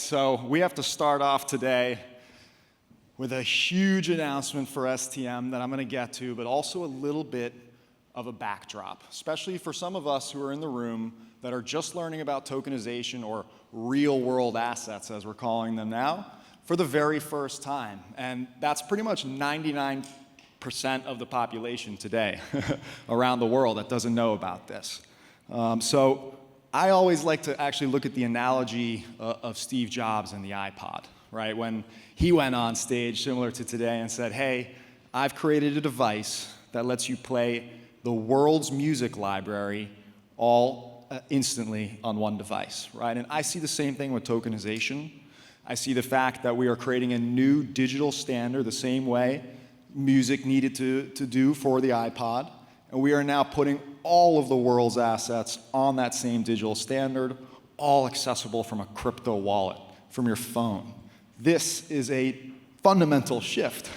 so we have to start off today with a huge announcement for STM that I'm going to get to, but also a little bit of a backdrop, especially for some of us who are in the room that are just learning about tokenization or real-world assets, as we're calling them now, for the very first time. And that's pretty much 99% of the population today around the world that doesn't know about this. So I always like to actually look at the analogy of Steve Jobs and the iPod, right? When he went on stage, similar to today, and said, hey, I've created a device that lets you play the world's music library all instantly on one device, right? And I see the same thing with tokenization. I see the fact that we are creating a new digital standard the same way music needed to do for the iPod, and we are now putting all of the world's assets on that same digital standard, all accessible from a crypto wallet, from your phone. This is a fundamental shift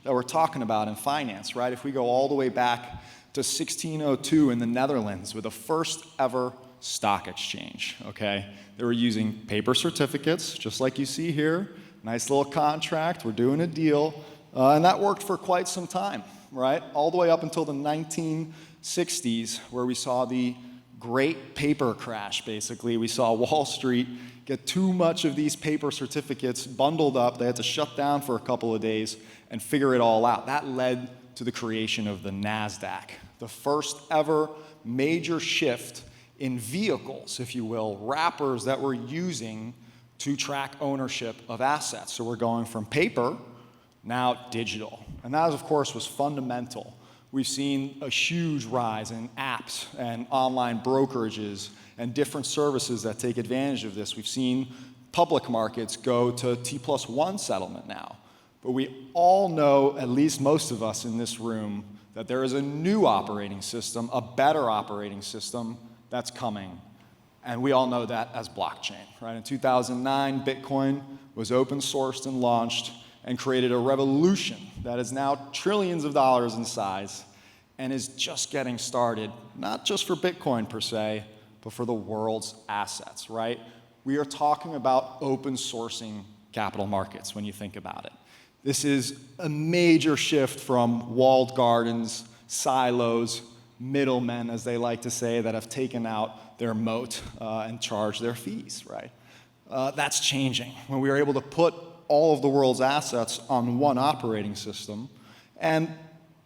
that we're talking about in finance, right? If we go all the way back to 1602 in the Netherlands with the first ever stock exchange, okay? They were using paper certificates, just like you see here. Nice little contract, we're doing a deal. And that worked for quite some time, right? All the way up until the 1960s, where we saw the great paper crash, basically. We saw Wall Street get too much of these paper certificates bundled up. They had to shut down for a couple of days and figure it all out. That led to the creation of the NASDAQ, the first ever major shift in vehicles, if you will, wrappers that we're using to track ownership of assets. So we're going from paper, now digital. And that, of course, was fundamental. We've seen a huge rise in apps and online brokerages and different services that take advantage of this. We've seen public markets go to T+1 settlement now. But we all know, at least most of us in this room, that there is a new operating system, a better operating system that's coming. And we all know that as blockchain, right? In 2009, Bitcoin was open sourced and launched and created a revolution that is now trillions of dollars in size and is just getting started, not just for Bitcoin per se, but for the world's assets, right? We are talking about open sourcing capital markets when you think about it. This is a major shift from walled gardens, silos, middlemen, as they like to say, that have taken out their moat and charged their fees, right? That's changing. When we are able to put all of the world's assets on one operating system, and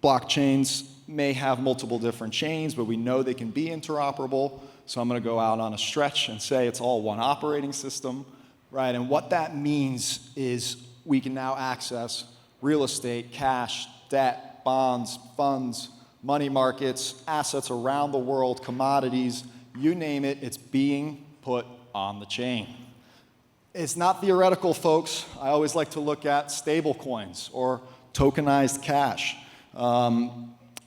blockchains may have multiple different chains, but we know they can be interoperable, so I'm going to go out on a stretch and say it's all one operating system, right? And what that means is we can now access real estate, cash, debt, bonds, funds, money markets, assets around the world, commodities, you name it, it's being put on the chain. It's not theoretical, folks. I always like to look at stable coins or tokenized cash.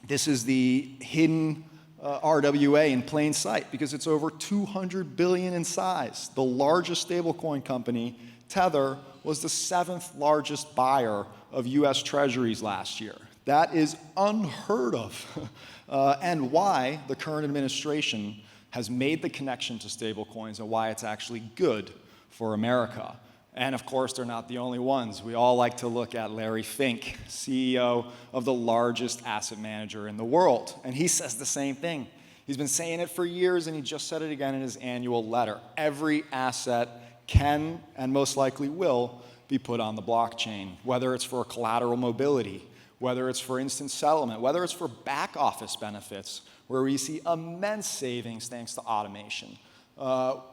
This is the hidden RWA in plain sight because it's over 200 billion in size. The largest stablecoin company, Tether, was the 7th largest buyer of US Treasuries last year. That is unheard of, and why the current administration has made the connection to stablecoins and why it's actually good for America. And of course, they're not the only ones. We all like to look at Larry Fink, CEO of the largest asset manager in the world. And he says the same thing. He's been saying it for years, and he just said it again in his annual letter. Every asset can, and most likely will, be put on the blockchain, whether it's for collateral mobility, whether it's for instant settlement, whether it's for back office benefits, where we see immense savings thanks to automation.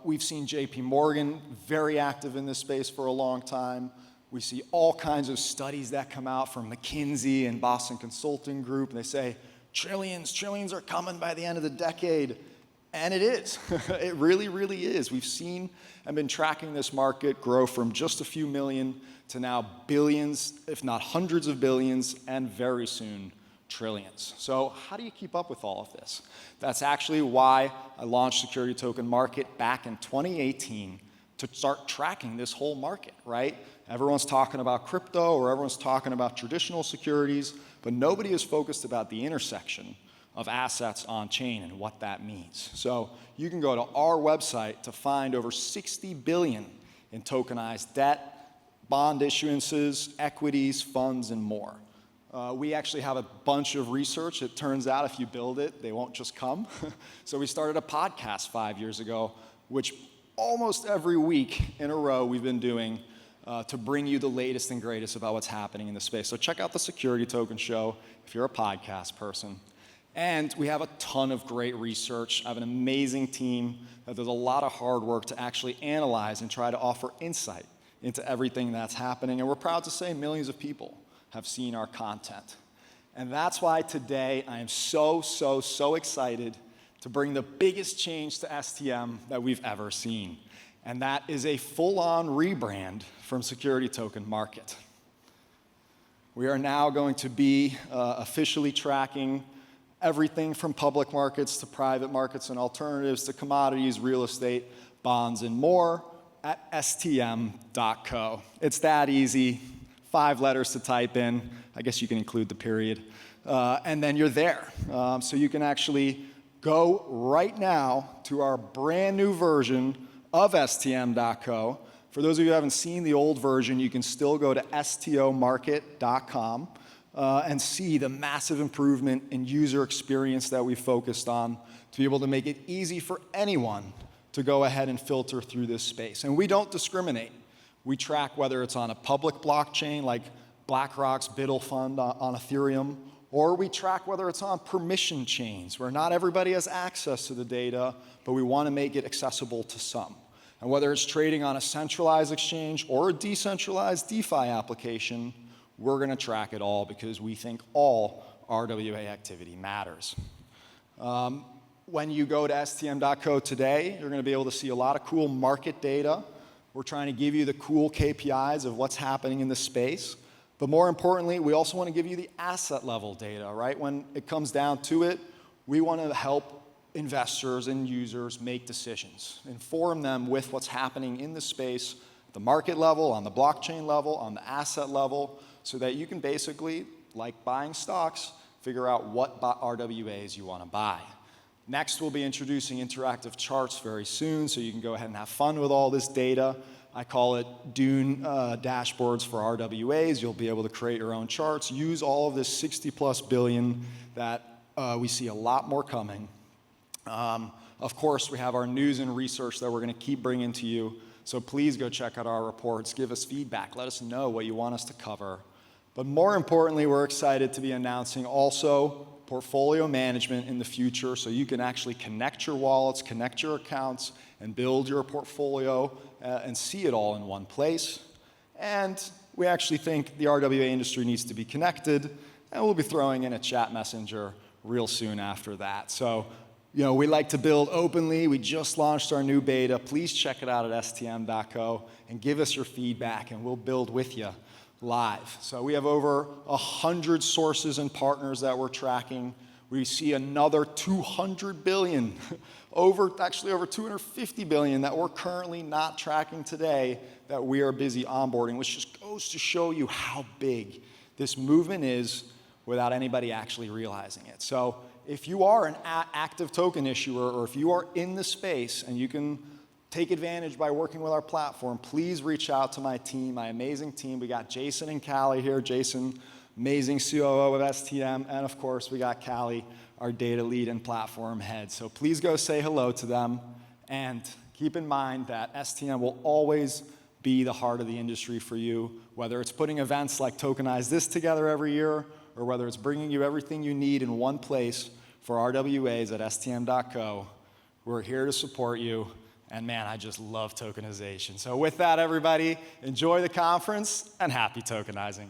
We've seen JP Morgan very active in this space for a long time. We see all kinds of studies that come out from McKinsey and Boston Consulting Group, and they say, trillions are coming by the end of the decade. And it is. It really, really is. We've seen and been tracking this market grow from just a few million to now billions, if not hundreds of billions, and very soon, trillions. So how do you keep up with all of this? That's actually why I launched Security Token Market back in 2018 to start tracking this whole market, right? Everyone's talking about crypto or everyone's talking about traditional securities, but nobody is focused about the intersection of assets on chain and what that means. So you can go to our website to find over 60 billion in tokenized debt, bond issuances, equities, funds, and more. We actually have a bunch of research. It turns out if you build it, they won't just come. So we started a podcast 5 years ago, which almost every week in a row we've been doing to bring you the latest and greatest about what's happening in the space. So check out the Security Token Show if you're a podcast person. And we have a ton of great research. I have an amazing team that does a lot of hard work to actually analyze and try to offer insight into everything that's happening. And we're proud to say millions of people have seen our content. And that's why today I am so excited to bring the biggest change to STM that we've ever seen. And that is a full-on rebrand from security token market. We are now going to be officially tracking everything from public markets to private markets and alternatives to commodities, real estate, bonds, and more at stm.co. It's that easy. 5 letters to type in. I guess you can include the period. And then you're there. So you can actually go right now to our brand new version of stm.co. For those of you who haven't seen the old version, you can still go to stomarket.com and see the massive improvement in user experience that we focused on to be able to make it easy for anyone to go ahead and filter through this space. And we don't discriminate. We track whether it's on a public blockchain like BlackRock's Biddle fund on Ethereum, or we track whether it's on permission chains where not everybody has access to the data, but we want to make it accessible to some. And whether it's trading on a centralized exchange or a decentralized DeFi application, we're going to track it all because we think all RWA activity matters. When you go to stm.co today, you're going to be able to see a lot of cool market data. We're trying to give you the cool KPIs of what's happening in the space. But more importantly, we also want to give you the asset level data, right? When it comes down to it, we want to help investors and users make decisions, inform them with what's happening in the space, the market level, on the blockchain level, on the asset level, so that you can basically, like buying stocks, figure out what RWAs you want to buy. Next, we'll be introducing interactive charts very soon, so you can go ahead and have fun with all this data. I call it Dune dashboards for RWAs. You'll be able to create your own charts, use all of this 60+ billion that we see a lot more coming. Of course, we have our news and research that we're going to keep bringing to you, so please go check out our reports, give us feedback, let us know what you want us to cover. But more importantly, we're excited to be announcing also portfolio management in the future, so you can actually connect your wallets, connect your accounts, and build your portfolio and see it all in one place. And we actually think the RWA industry needs to be connected, and we'll be throwing in a chat messenger real soon after that. So, you know, we like to build openly. We just launched our new beta. Please check it out at stm.co and give us your feedback, and we'll build with you live. So we have over 100 sources and partners that we're tracking. We see another 200 billion, actually over 250 billion that we're currently not tracking today that we are busy onboarding, which just goes to show you how big this movement is without anybody actually realizing it. So if you are an active token issuer, or if you are in the space and you can take advantage by working with our platform, please reach out to my team, my amazing team. We got Jason and Callie here. Jason, amazing COO of STM, and of course we got Callie, our data lead and platform head. So please go say hello to them, and keep in mind that STM will always be the heart of the industry for you, whether it's putting events like TokenizeThis together every year, or whether it's bringing you everything you need in one place for RWAs at stm.co. We're here to support you. And man, I just love tokenization. So with that, everybody, enjoy the conference and happy tokenizing.